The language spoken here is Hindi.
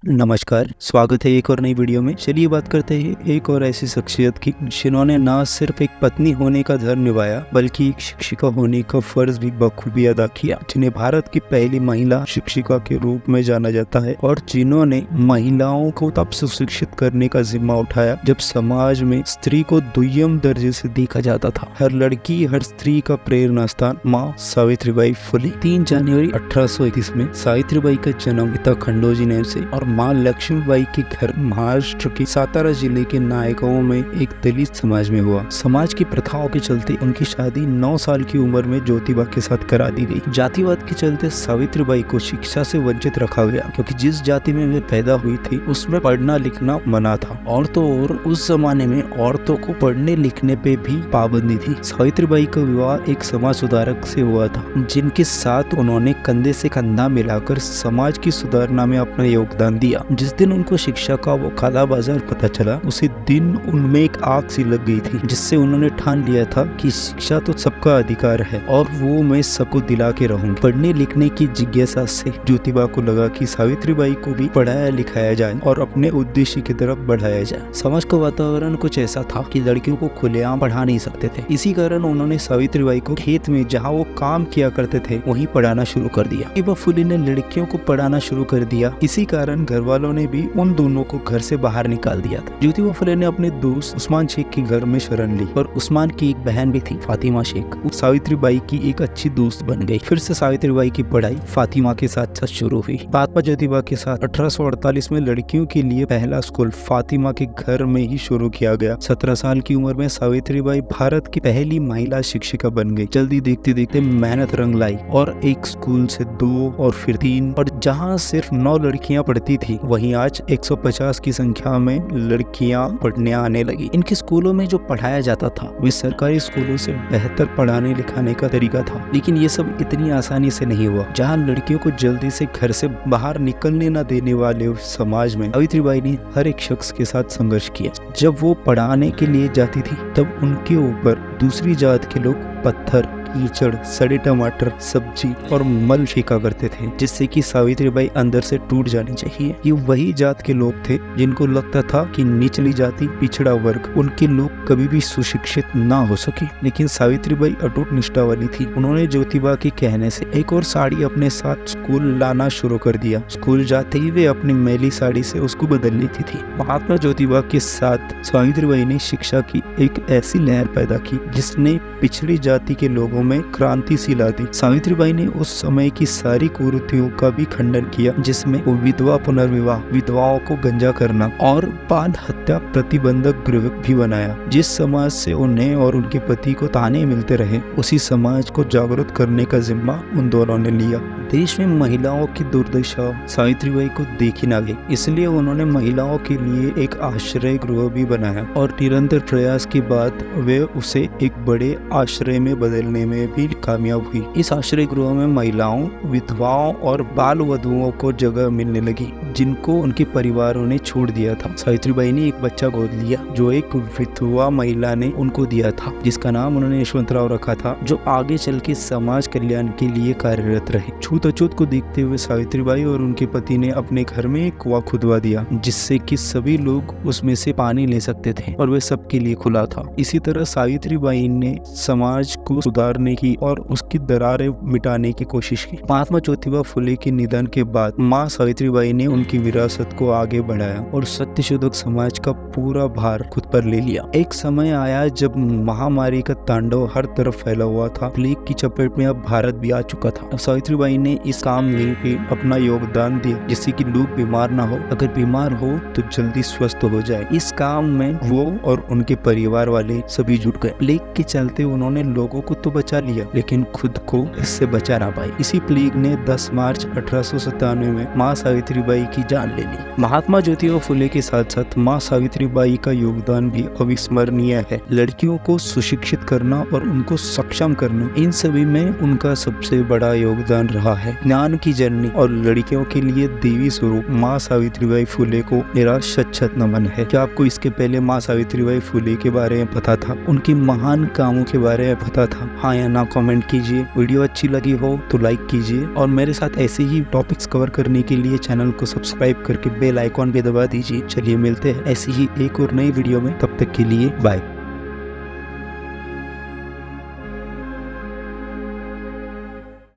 नमस्कार, स्वागत है एक और नई वीडियो में। चलिए बात करते हैं एक और ऐसी शख्सियत की जिन्होंने न सिर्फ एक पत्नी होने का धर्म निभाया बल्कि एक शिक्षिका होने का फर्ज भी बखूबी अदा किया, जिन्हें भारत की पहली महिला शिक्षिका के रूप में जाना जाता है और जिन्होंने महिलाओं को तब सुशिक्षित करने का जिम्मा उठाया जब समाज में स्त्री को दुय्यम दर्जे से देखा जाता था। हर लड़की, हर स्त्री का प्रेरणा स्थान माँ सावित्रीबाई फुले। 3 जनवरी 1831 में सावित्रीबाई का जन्म पिता खंडोजी नेम से और माँ लक्ष्मीबाई के घर महाराष्ट्र के सातारा जिले के नायगांव में एक दलित समाज में हुआ। समाज की प्रथाओं के चलते उनकी शादी 9 साल की उम्र में ज्योतिबा के साथ करा दी गई। जातिवाद के चलते सावित्रीबाई को शिक्षा से वंचित रखा गया क्योंकि जिस जाति में वे पैदा हुई थी उसमें पढ़ना लिखना मना था। और तो और उस जमाने में औरतों को पढ़ने लिखने पे भी पाबंदी थी। सावित्रीबाई का विवाह एक समाज सुधारक से हुआ था जिनके साथ उन्होंने कंधे से कंधा मिलाकर समाज की सुधारना में अपना योगदान दिया। जिस दिन उनको शिक्षा का वो काला बाजार पता चला उसी दिन उनमें एक आग सी लग गई थी, जिससे उन्होंने ठान लिया था कि शिक्षा तो सबका अधिकार है और वो मैं सबको दिला के रहूंगी। पढ़ने लिखने की जिज्ञासा से ज्योतिबा को लगा कि सावित्रीबाई को भी पढ़ाया लिखाया जाए और अपने उद्देश्य की तरफ बढ़ाया जाए। समाज का वातावरण कुछ ऐसा था कि लड़कियों को खुलेआम पढ़ा नहीं सकते थे। इसी कारण उन्होंने सावित्रीबाई को खेत में जहाँ वो काम किया करते थे वहीं पढ़ाना शुरू कर दिया। ज्योतिबा फुले ने लड़कियों को पढ़ाना शुरू कर दिया। इसी कारण घर वालों ने भी उन दोनों को घर से बाहर निकाल दिया था। ज्योतिबा फुले ने अपने दोस्त उस्मान शेख के घर में शरण ली और उस्मान की एक बहन भी थी, फातिमा शेख। सावित्रीबाई की एक अच्छी दोस्त बन गई। फिर से सावित्रीबाई की पढ़ाई फातिमा के साथ शुरू हुई। फातिमा ज्योतिबा के साथ 1848 में लड़कियों के लिए पहला स्कूल फातिमा के घर में ही शुरू किया गया। 17 साल की उम्र में सावित्रीबाई भारत की पहली महिला शिक्षिका बन गई। जल्दी देखते देखते मेहनत रंग लाई और एक स्कूल से 2 और फिर 3 और जहाँ सिर्फ 9 लड़कियां पढ़ती थी वहीं आज 150 की संख्या में लड़कियां पढ़ने आने लगी। इनके स्कूलों में जो पढ़ाया जाता था वे सरकारी स्कूलों से बेहतर पढ़ाने लिखाने का तरीका था, लेकिन ये सब इतनी आसानी से नहीं हुआ। जहां लड़कियों को जल्दी से घर से बाहर निकलने न देने वाले समाज में सावित्रीबाई ने हर एक शख्स के साथ संघर्ष किया। जब वो पढ़ाने के लिए जाती थी तब उनके ऊपर दूसरी जात के लोग पत्थर, कीचड़, सड़े टमाटर, सब्जी और मल फेंका करते थे, जिससे कि सावित्रीबाई अंदर से टूट जानी चाहिए। ये वही जात के लोग थे जिनको लगता था कि निचली जाति, पिछड़ा वर्ग, उनके लोग कभी भी सुशिक्षित ना हो सके। लेकिन सावित्रीबाई अटूट निष्ठा वाली थी। उन्होंने ज्योतिबा के कहने से एक और साड़ी अपने साथ स्कूल लाना शुरू कर दिया। स्कूल जाते ही वे अपनी मैली साड़ी से उसको बदल लेती थी। महात्मा ज्योतिबा के साथ सावित्रीबाई ने शिक्षा की एक ऐसी लहर पैदा की जिसने पिछड़ी जाति के लोगों में क्रांति सी ला दी। सावित्रीबाई ने उस समय की सारी कुरीतियों का भी खंडन किया, जिसमें वो विधवा पुनर्विवाह, विधवाओं को गंजा करना और बाल हत्या प्रतिबंधक गृह भी बनाया। जिस समाज से उन्हें और उनके पति को ताने मिलते रहे उसी समाज को जागरूक करने का जिम्मा उन दोनों ने लिया। देश में महिलाओं की दुर्दशा सावित्रीबाई को देखी ना गई, इसलिए उन्होंने महिलाओं के लिए एक आश्रय गृह भी बनाया और निरंतर प्रयास के बाद वे उसे एक बड़े आश्रय में बदलने में भी कामयाब हुई। इस आश्रय गृह में महिलाओं, विधवाओं और बाल वधुओं को जगह मिलने लगी जिनको उनके परिवारों ने छोड़ दिया था। सावित्रीबाई ने एक बच्चा गोद लिया जो एक विधवा महिला ने उनको दिया था, जिसका नाम उन्होंने यशवंतराव रखा था, जो आगे चल के समाज कल्याण के लिए कार्यरत रहे। छूत अछूत को देखते हुए सावित्रीबाई और उनके पति ने अपने घर में एक कुआं खुदवा दिया जिससे कि सभी लोग उसमें से पानी ले सकते थे और वह सबके लिए खुला था। इसी तरह सावित्रीबाई ने समाज को सुधारने की और उसकी दरारें मिटाने की कोशिश की। महात्मा ज्योतिबा फुले के निधन के बाद माँ सावित्रीबाई ने उनकी विरासत को आगे बढ़ाया और सत्यशोधक समाज का पूरा भार खुद पर ले लिया। एक समय आया जब महामारी का तांडव हर तरफ फैला हुआ था। प्लेग की चपेट में अब भारत भी आ चुका था। सावित्रीबाई ने इस काम में भी अपना योगदान दिया जिससे कि लोग बीमार ना हो, अगर बीमार हो तो जल्दी स्वस्थ हो जाए। इस काम में वो और उनके परिवार वाले सभी जुट गए। प्लेग के चलते उन्होंने लोगों को तो बचा लिया लेकिन खुद को इससे बचा ना पाई। इसी प्लेग ने 10 मार्च 1897 में माँ सावित्रीबाई की जान ले ली। महात्मा ज्योतिबा फुले के साथ साथ माँ सावित्रीबाई का योगदान भी अविस्मरणीय है। लड़कियों को सुशिक्षित करना और उनको सक्षम करना, इन सभी में उनका सबसे बड़ा योगदान रहा है। ज्ञान की जननी और लड़कियों के लिए देवी स्वरूप माँ सावित्रीबाई फुले को मेरा शत-शत नमन है। क्या आपको इसके पहले माँ सावित्रीबाई फुले के बारे में पता था, उनके महान कामों के बारे में पता था? हाँ या ना कमेंट कीजिए। वीडियो अच्छी लगी हो तो लाइक कीजिए और मेरे साथ ऐसे ही टॉपिक्स कवर करने के लिए चैनल को सब्सक्राइब करके बेल आइकॉन भी दबा दीजिए। चलिए मिलते हैं ऐसी ही एक और नई वीडियो में, तब तक के लिए बाय।